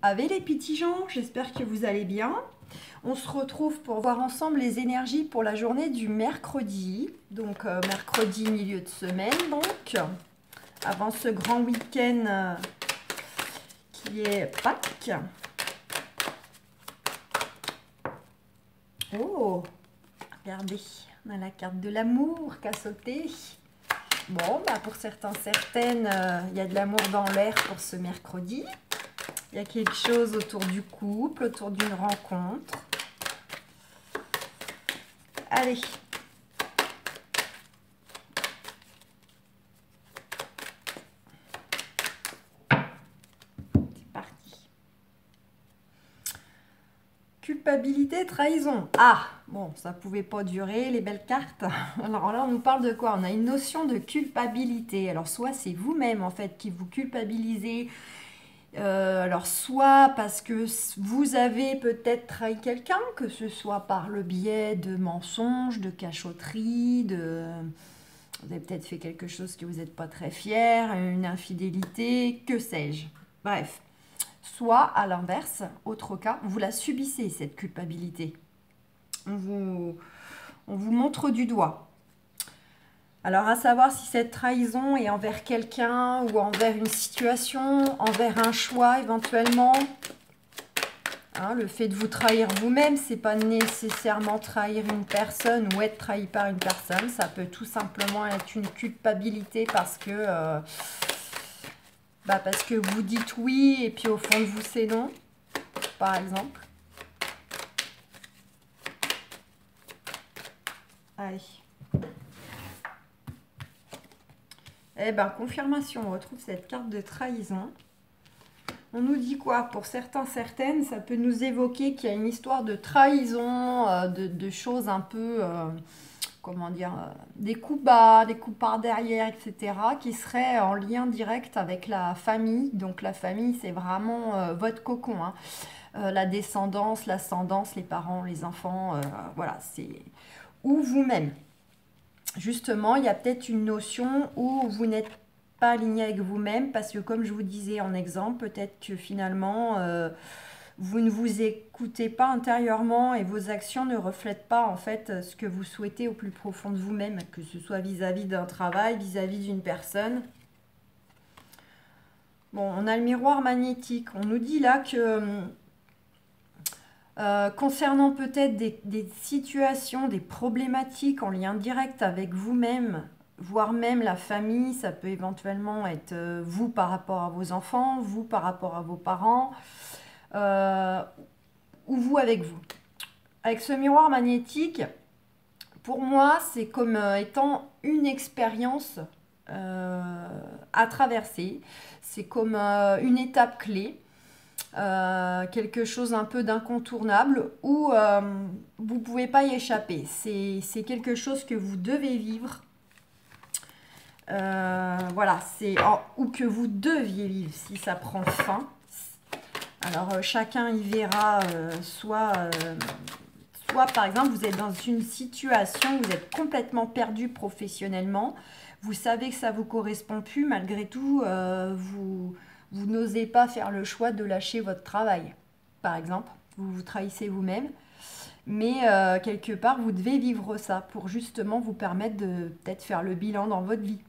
Avec les petits gens, j'espère que vous allez bien. On se retrouve pour voir ensemble les énergies pour la journée du mercredi. Donc mercredi milieu de semaine donc. Avant ce grand week-end qui est Pâques. Oh, regardez, on a la carte de l'amour qui a sauté. Bon, bah pour certains, certaines, il y a de l'amour dans l'air pour ce mercredi. Il y a quelque chose autour du couple, autour d'une rencontre. Allez. C'est parti. Culpabilité, trahison. Ah, bon, ça pouvait pas durer, les belles cartes. Alors là, on nous parle de quoi? On a une notion de culpabilité. Alors, soit c'est vous-même, en fait, qui vous culpabilisez. Alors, soit parce que vous avez peut-être trahi quelqu'un, que ce soit par le biais de mensonges, de cachotterie, vous avez peut-être fait quelque chose que vous n'êtes pas très fier, une infidélité, que sais-je. Bref. Soit, à l'inverse, autre cas, vous la subissez, cette culpabilité. On vous montre du doigt. Alors, à savoir si cette trahison est envers quelqu'un ou envers une situation, envers un choix éventuellement. Hein, le fait de vous trahir vous-même, c'est pas nécessairement trahir une personne ou être trahi par une personne. Ça peut tout simplement être une culpabilité parce que vous dites oui et puis au fond de vous c'est non, par exemple. Allez. Eh bien, confirmation, on retrouve cette carte de trahison. On nous dit quoi? Pour certains, certaines, ça peut nous évoquer qu'il y a une histoire de trahison, de choses un peu, comment dire, des coups bas, des coups par derrière, etc., qui seraient en lien direct avec la famille. Donc la famille, c'est vraiment votre cocon, hein. La descendance, l'ascendance, les parents, les enfants, voilà, c'est... Ou vous-même. Justement, il y a peut-être une notion où vous n'êtes pas aligné avec vous-même parce que comme je vous disais en exemple, peut-être que finalement vous ne vous écoutez pas intérieurement et vos actions ne reflètent pas en fait ce que vous souhaitez au plus profond de vous-même, que ce soit vis-à-vis d'un travail, vis-à-vis d'une personne. Bon, on a le miroir magnétique. On nous dit là que concernant peut-être des situations, des problématiques en lien direct avec vous-même, voire même la famille, ça peut éventuellement être vous par rapport à vos enfants, vous par rapport à vos parents, euh, ou vous avec vous. Avec ce miroir magnétique, pour moi, c'est comme étant une expérience à traverser. C'est comme une étape clé. Quelque chose un peu d'incontournable où vous ne pouvez pas y échapper. C'est quelque chose que vous devez vivre. Voilà, ou que vous deviez vivre si ça prend fin. Alors chacun y verra soit par exemple vous êtes dans une situation où vous êtes complètement perdu professionnellement, vous savez que ça ne vous correspond plus, malgré tout vous n'osez pas faire le choix de lâcher votre travail, par exemple. Vous vous trahissez vous-même. Mais quelque part, vous devez vivre ça pour justement vous permettre de peut-être faire le bilan dans votre vie.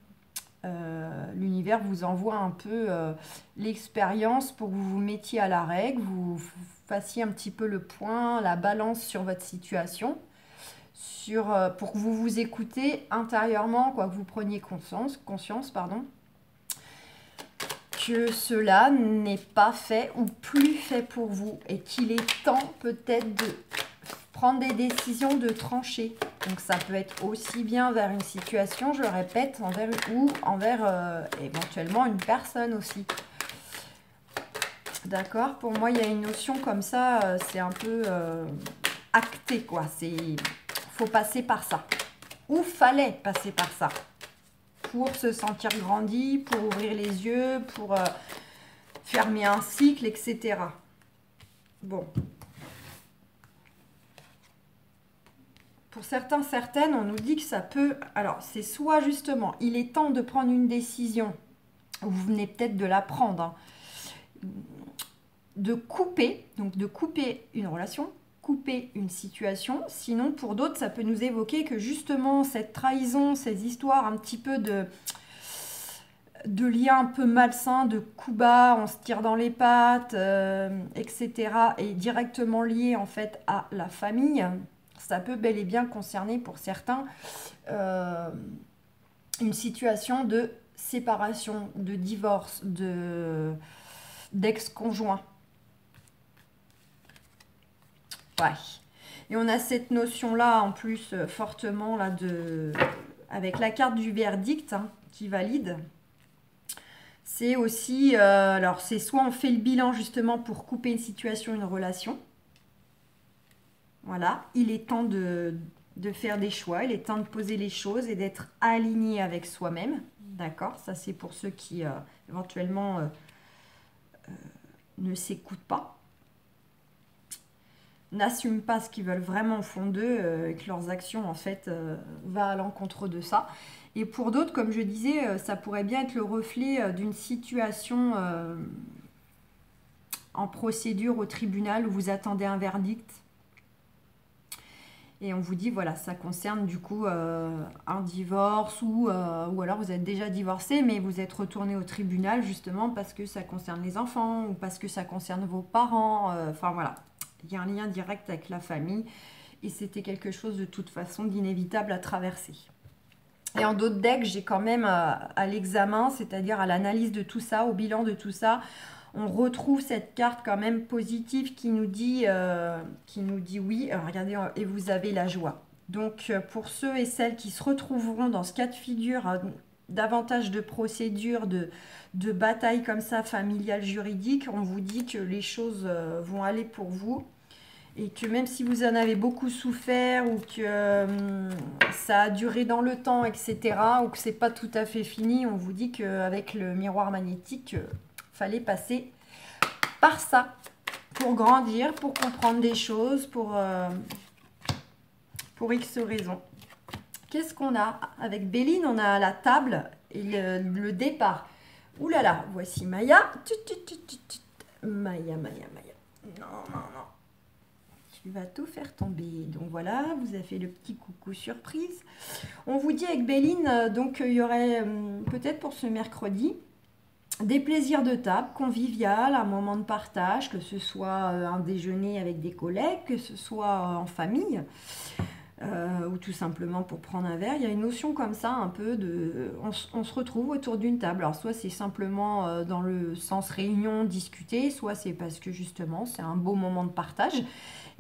L'univers vous envoie un peu l'expérience pour que vous vous mettiez à la règle, vous fassiez un petit peu le point, la balance sur votre situation, pour que vous vous écoutez intérieurement, quoi, que vous preniez conscience, pardon, que cela n'est pas fait ou plus fait pour vous et qu'il est temps peut-être de prendre des décisions, de trancher. Donc ça peut être aussi bien vers une situation, je le répète, envers éventuellement une personne aussi. D'accord? Pour moi, il y a une notion comme ça, c'est un peu acté, quoi. Faut passer par ça. Ou fallait passer par ça. Pour se sentir grandi, pour ouvrir les yeux, pour fermer un cycle, etc. Bon. Pour certains, certaines, on nous dit que ça peut... Alors, c'est soit justement, il est temps de prendre une décision, vous venez peut-être de la prendre, hein, de couper, donc de couper une relation, couper une situation. Sinon, pour d'autres, ça peut nous évoquer que justement, cette trahison, ces histoires un petit peu de liens un peu malsains, de coups bas, on se tire dans les pattes, etc., est directement lié en fait à la famille. Ça peut bel et bien concerner pour certains une situation de séparation, de divorce, d'ex-conjoint. Ouais. Et on a cette notion-là en plus fortement là avec la carte du verdict qui valide. C'est aussi, alors c'est soit on fait le bilan justement pour couper une situation, une relation. Voilà, il est temps de faire des choix, il est temps de poser les choses et d'être aligné avec soi-même. D'accord, ça c'est pour ceux qui éventuellement ne s'écoutent pas, n'assument pas ce qu'ils veulent vraiment au fond d'eux et que leurs actions en fait vont à l'encontre de ça. Et pour d'autres, comme je disais, ça pourrait bien être le reflet d'une situation en procédure au tribunal où vous attendez un verdict. Et on vous dit, voilà, ça concerne du coup un divorce ou alors vous êtes déjà divorcé, mais vous êtes retourné au tribunal justement parce que ça concerne les enfants ou parce que ça concerne vos parents. Enfin voilà, il y a un lien direct avec la famille et c'était quelque chose de toute façon d'inévitable à traverser. Et en d'autres decks, j'ai quand même à l'examen, c'est-à-dire à l'analyse de tout ça, au bilan de tout ça, on retrouve cette carte quand même positive qui nous dit oui, regardez, et vous avez la joie. Donc pour ceux et celles qui se retrouveront dans ce cas de figure, davantage de procédures, de batailles comme ça, familiales, juridiques, on vous dit que les choses vont aller pour vous. Et que même si vous en avez beaucoup souffert ou que ça a duré dans le temps, etc., ou que c'est pas tout à fait fini, on vous dit qu'avec le miroir magnétique, fallait passer par ça pour grandir, pour comprendre des choses, pour X raisons. Qu'est-ce qu'on a? Avec Béline, on a la table et le départ. Ouh là là, voici Maya. Maya. Non. Tu vas tout faire tomber. Donc voilà, vous avez fait le petit coucou surprise. On vous dit avec Béline, donc il y aurait peut-être pour ce mercredi des plaisirs de table, convivial, un moment de partage, que ce soit un déjeuner avec des collègues, que ce soit en famille, ou tout simplement pour prendre un verre. Il y a une notion comme ça, un peu de... On se retrouve autour d'une table. Alors soit c'est simplement dans le sens réunion, discuter, soit c'est parce que justement c'est un beau moment de partage.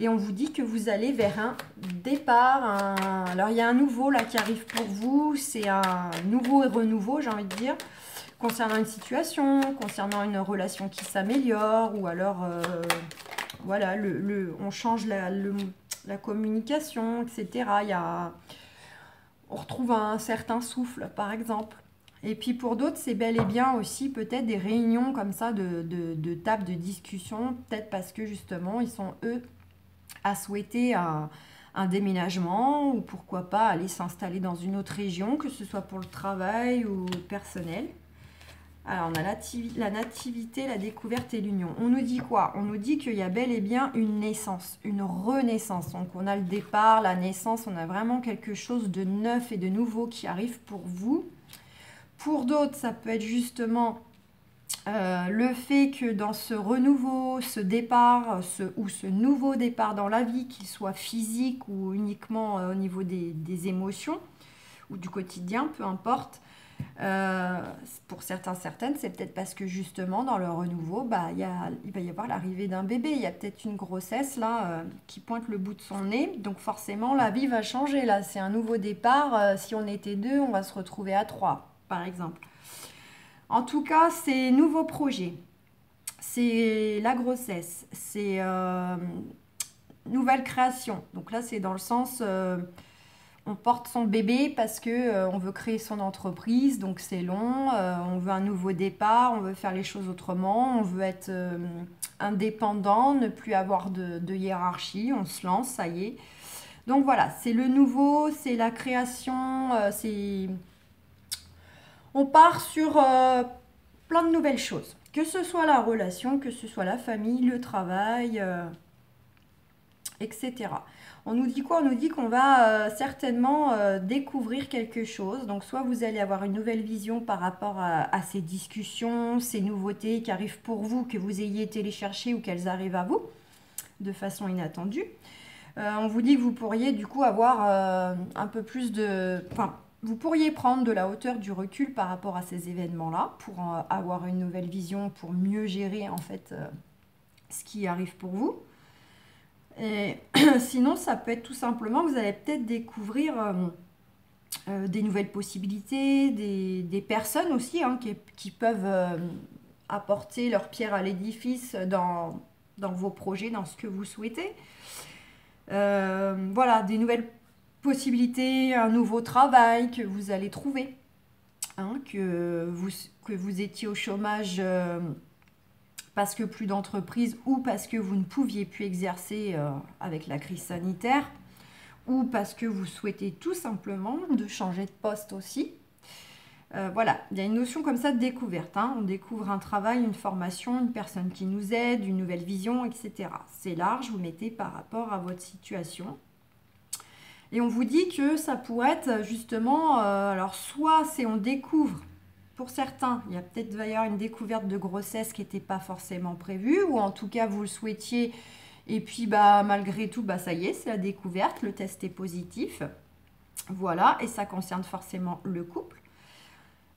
Et on vous dit que vous allez vers un départ. Alors il y a un nouveau là qui arrive pour vous, c'est un nouveau et renouveau, j'ai envie de dire. Concernant une situation, concernant une relation qui s'améliore, ou alors, voilà, on change la communication, etc. On retrouve un certain souffle, par exemple. Et puis pour d'autres, c'est bel et bien aussi peut-être des réunions comme ça de table de discussion, peut-être parce que justement, ils sont, eux, à souhaiter un déménagement, ou pourquoi pas aller s'installer dans une autre région, que ce soit pour le travail ou personnel. Alors, on a la nativité, la découverte et l'union. On nous dit quoi? On nous dit qu'il y a bel et bien une naissance, une renaissance. Donc, on a le départ, la naissance, on a vraiment quelque chose de neuf et de nouveau qui arrive pour vous. Pour d'autres, ça peut être justement le fait que dans ce renouveau, ce départ, ce nouveau départ dans la vie, qu'il soit physique ou uniquement au niveau des émotions ou du quotidien, peu importe, pour certaines, c'est peut-être parce que justement dans le renouveau, il va y avoir l'arrivée d'un bébé, il y a peut-être une grossesse là qui pointe le bout de son nez, donc forcément la vie va changer là, c'est un nouveau départ. Si on était 2, on va se retrouver à 3 par exemple. En tout cas, c'est nouveau projet, c'est la grossesse, c'est nouvelle création. Donc là, c'est dans le sens, on porte son bébé parce que on veut créer son entreprise, donc c'est long. On veut un nouveau départ, on veut faire les choses autrement, on veut être indépendant, ne plus avoir de hiérarchie. On se lance, ça y est. Donc voilà, c'est le nouveau, c'est la création, on part sur plein de nouvelles choses. Que ce soit la relation, que ce soit la famille, le travail, etc. On nous dit quoi? On nous dit qu'on va certainement découvrir quelque chose. Donc soit vous allez avoir une nouvelle vision par rapport à ces discussions, ces nouveautés qui arrivent pour vous, que vous ayez été les chercher ou qu'elles arrivent à vous de façon inattendue. On vous dit que vous pourriez du coup avoir un peu plus de... Enfin, vous pourriez prendre de la hauteur, du recul par rapport à ces événements-là pour avoir une nouvelle vision, pour mieux gérer en fait ce qui arrive pour vous. Et sinon, ça peut être tout simplement que vous allez peut-être découvrir des nouvelles possibilités, des personnes aussi hein, qui peuvent apporter leur pierre à l'édifice dans vos projets, dans ce que vous souhaitez. Voilà, des nouvelles possibilités, un nouveau travail que vous allez trouver. Hein, que vous étiez au chômage parce que plus d'entreprise ou parce que vous ne pouviez plus exercer avec la crise sanitaire ou parce que vous souhaitez tout simplement de changer de poste aussi. Voilà, il y a une notion comme ça de découverte. Hein. On découvre un travail, une formation, une personne qui nous aide, une nouvelle vision, etc. C'est large, vous mettez par rapport à votre situation. Et on vous dit que ça pourrait être justement, alors soit c'est on découvre, pour certains, il y a peut-être va y avoir une découverte de grossesse qui n'était pas forcément prévue, ou en tout cas vous le souhaitiez, et puis bah, malgré tout, bah, ça y est, c'est la découverte, le test est positif. Voilà, et ça concerne forcément le couple.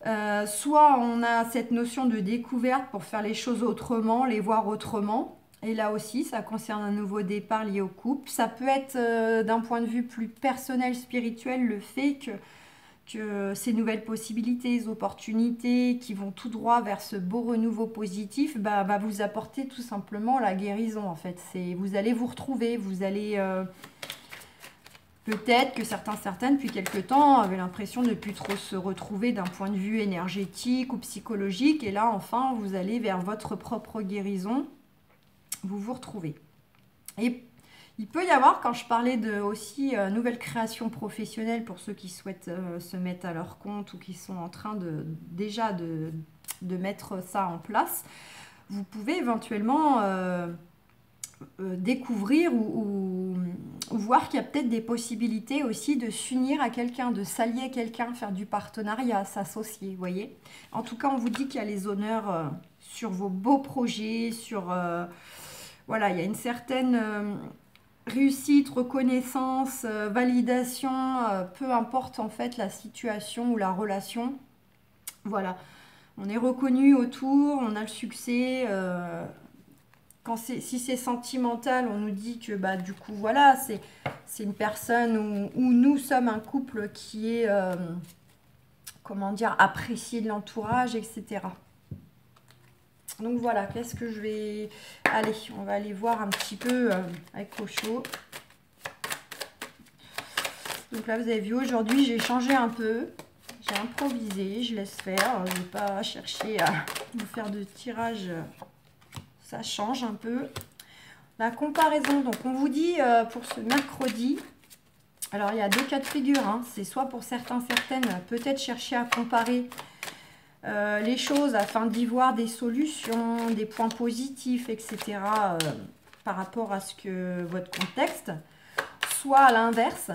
Soit on a cette notion de découverte pour faire les choses autrement, les voir autrement. Et là aussi, ça concerne un nouveau départ lié au couple. Ça peut être d'un point de vue plus personnel, spirituel, le fait que ces nouvelles possibilités, opportunités qui vont tout droit vers ce beau renouveau positif, bah, va vous apporter tout simplement la guérison en fait. Vous allez vous retrouver, vous allez... Peut-être que certaines, depuis quelque temps, avaient l'impression de ne plus trop se retrouver d'un point de vue énergétique ou psychologique. Et là, enfin, vous allez vers votre propre guérison. Vous vous retrouvez. Et il peut y avoir, quand je parlais de aussi nouvelle création professionnelle pour ceux qui souhaitent se mettre à leur compte ou qui sont en train déjà de mettre ça en place, vous pouvez éventuellement... découvrir ou voir qu'il y a peut-être des possibilités aussi de s'unir à quelqu'un, de s'allier à quelqu'un, faire du partenariat, s'associer, vous voyez. En tout cas, on vous dit qu'il y a les honneurs sur vos beaux projets, voilà, il y a une certaine réussite, reconnaissance, validation, peu importe en fait la situation ou la relation. Voilà, on est reconnu autour, on a le succès... si c'est sentimental, on nous dit que bah, du coup, voilà, c'est une personne où nous sommes un couple qui est, comment dire, apprécié de l'entourage, etc. Donc voilà, qu'est-ce que je vais... Allez, on va aller voir un petit peu avec Osho. Donc là, vous avez vu, aujourd'hui, j'ai changé un peu. J'ai improvisé, je laisse faire. Je ne vais pas chercher à vous faire de tirage... Ça change un peu. La comparaison, donc on vous dit pour ce mercredi, alors il y a deux cas de figure, hein. C'est soit pour certaines, peut-être chercher à comparer les choses afin d'y voir des solutions, des points positifs, etc. Par rapport à votre contexte, soit à l'inverse,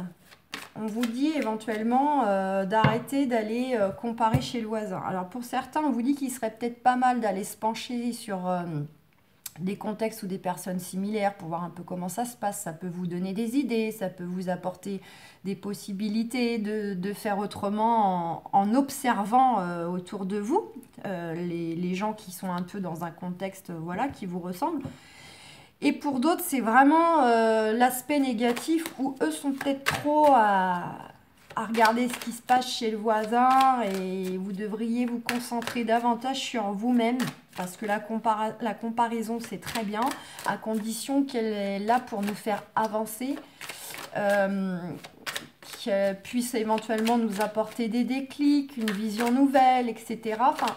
on vous dit éventuellement d'arrêter d'aller comparer chez le voisin. Alors pour certains, on vous dit qu'il serait peut-être pas mal d'aller se pencher sur... des contextes ou des personnes similaires pour voir un peu comment ça se passe. Ça peut vous donner des idées, ça peut vous apporter des possibilités de faire autrement en observant autour de vous les gens qui sont un peu dans un contexte voilà, qui vous ressemble. Et pour d'autres, c'est vraiment l'aspect négatif où eux sont peut-être trop à regarder ce qui se passe chez le voisin et vous devriez vous concentrer davantage sur vous-même parce que la comparaison c'est très bien à condition qu'elle est là pour nous faire avancer, qu'elle puisse éventuellement nous apporter des déclics, une vision nouvelle, etc. Enfin,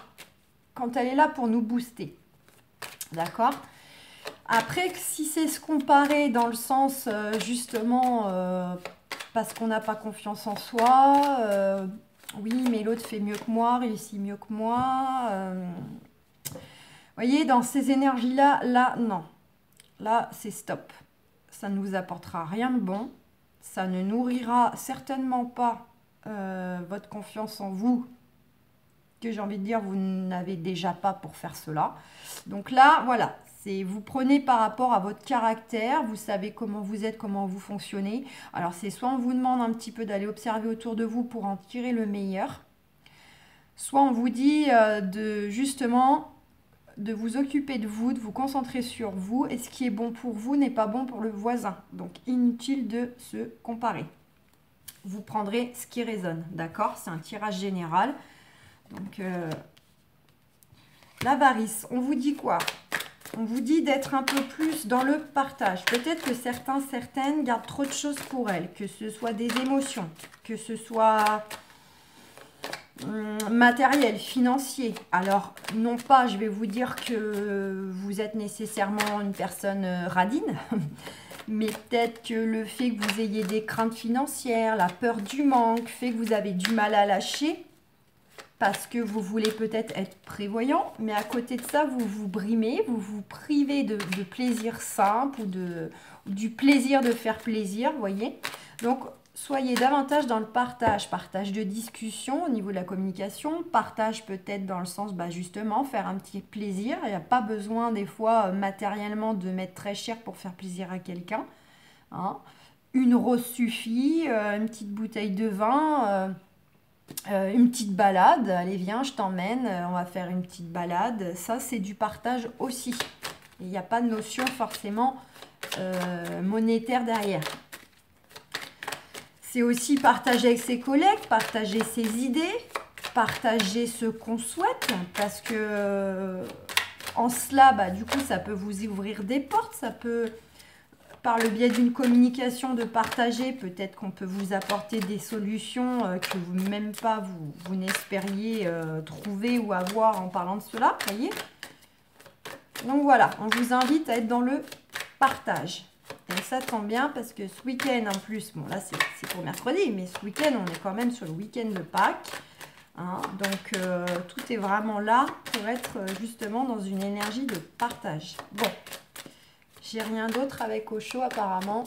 quand elle est là pour nous booster, d'accord ? Après, si c'est se comparer dans le sens justement parce qu'on n'a pas confiance en soi, oui mais l'autre fait mieux que moi, réussit mieux que moi, vous voyez, dans ces énergies-là, là, non. Là, c'est stop. Ça ne vous apportera rien de bon. Ça ne nourrira certainement pas votre confiance en vous, que j'ai envie de dire, vous n'avez déjà pas pour faire cela. Donc là, voilà, vous prenez par rapport à votre caractère, vous savez comment vous êtes, comment vous fonctionnez. Alors c'est soit on vous demande un petit peu d'aller observer autour de vous pour en tirer le meilleur, soit on vous dit justement de vous occuper de vous concentrer sur vous, et ce qui est bon pour vous n'est pas bon pour le voisin. Donc inutile de se comparer. Vous prendrez ce qui résonne, d'accord? C'est un tirage général. Donc, l'avarice, on vous dit quoi? On vous dit d'être un peu plus dans le partage. Peut-être que certaines gardent trop de choses pour elles, que ce soit des émotions, que ce soit matériel, financier. Alors, non pas, je vais vous dire que vous êtes nécessairement une personne radine, mais peut-être que le fait que vous ayez des craintes financières, la peur du manque, fait que vous avez du mal à lâcher, parce que vous voulez peut-être être prévoyant, mais à côté de ça, vous vous brimez, vous vous privez de plaisir simple ou du plaisir de faire plaisir, vous voyez. Donc, soyez davantage dans le partage de discussion au niveau de la communication, partage peut-être dans le sens, justement, faire un petit plaisir. Il n'y a pas besoin des fois matériellement de mettre très cher pour faire plaisir à quelqu'un. Hein. Une rose suffit, une petite bouteille de vin... une petite balade, allez viens, je t'emmène, on va faire une petite balade. Ça, c'est du partage aussi. Il n'y a pas de notion forcément monétaire derrière. C'est aussi partager avec ses collègues, partager ses idées, partager ce qu'on souhaite, parce que en cela, du coup, ça peut vous ouvrir des portes, ça peut... Par le biais d'une communication, de partager, peut-être qu'on peut vous apporter des solutions que vous-même pas vous n'espériez trouver ou avoir en parlant de cela, voyez. Donc voilà, on vous invite à être dans le partage. Et ça tombe bien parce que ce week-end en plus, bon là c'est pour mercredi, mais ce week-end on est quand même sur le week-end de Pâques. Hein, donc tout est vraiment là pour être justement dans une énergie de partage. Bon. J'ai rien d'autre avec Osho apparemment.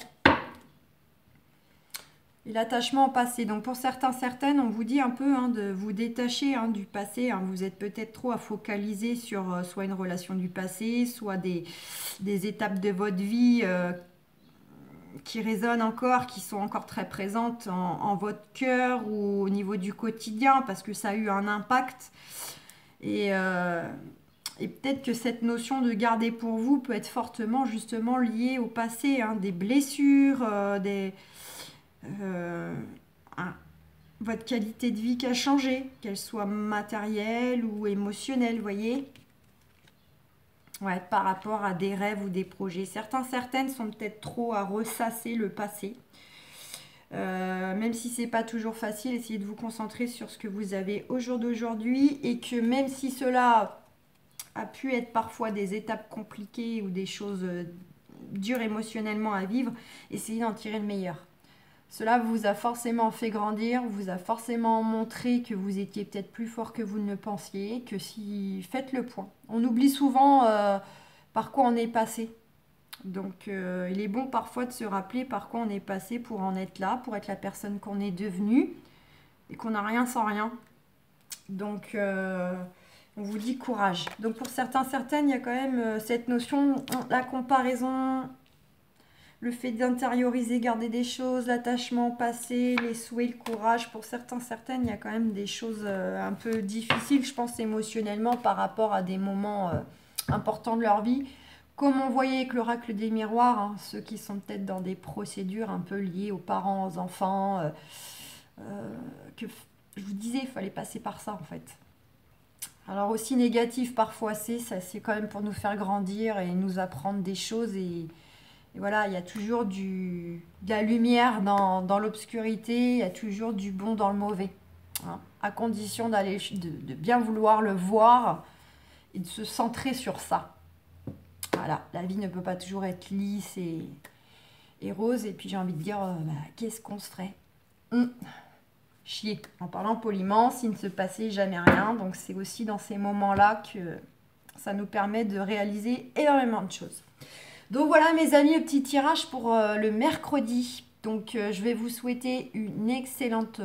Et l'attachement au passé. Donc pour certaines, on vous dit un peu de vous détacher du passé. Vous êtes peut-être trop à focaliser sur soit une relation du passé, soit des étapes de votre vie qui résonnent encore, qui sont encore très présentes en votre cœur ou au niveau du quotidien parce que ça a eu un impact. Et peut-être que cette notion de garder pour vous peut être fortement justement liée au passé, des blessures, votre qualité de vie qui a changé, qu'elle soit matérielle ou émotionnelle, vous voyez. Ouais, par rapport à des rêves ou des projets. Certaines sont peut-être trop à ressasser le passé. Même si c'est pas toujours facile, essayez de vous concentrer sur ce que vous avez au jour d'aujourd'hui et que même si cela a pu être parfois des étapes compliquées ou des choses dures émotionnellement à vivre, essayez d'en tirer le meilleur. Cela vous a forcément fait grandir, vous a forcément montré que vous étiez peut-être plus fort que vous ne le pensiez, que si faites le point. On oublie souvent par quoi on est passé. Donc il est bon parfois de se rappeler par quoi on est passé pour en être là, pour être la personne qu'on est devenue et qu'on n'a rien sans rien. Donc on vous dit courage. Donc pour certaines, il y a quand même cette notion, la comparaison, le fait d'intérioriser, garder des choses, l'attachement au passé, les souhaits, le courage. Pour certaines, il y a quand même des choses un peu difficiles, je pense, émotionnellement par rapport à des moments importants de leur vie. Comme on voyait avec l'oracle des miroirs, ceux qui sont peut-être dans des procédures un peu liées aux parents, aux enfants, que je vous disais, il fallait passer par ça en fait. Alors aussi négatif parfois c'est quand même pour nous faire grandir et nous apprendre des choses et voilà, il y a toujours de la lumière dans l'obscurité, il y a toujours du bon dans le mauvais, à condition de bien vouloir le voir et de se centrer sur ça. Voilà, la vie ne peut pas toujours être lisse et rose et puis j'ai envie de dire, qu'est-ce qu'on se ferait chier. En parlant poliment, s'il ne se passait jamais rien. Donc c'est aussi dans ces moments-là que Ça nous permet de réaliser énormément de choses. Donc voilà mes amis, le petit tirage pour le mercredi. Donc je vais vous souhaiter une excellente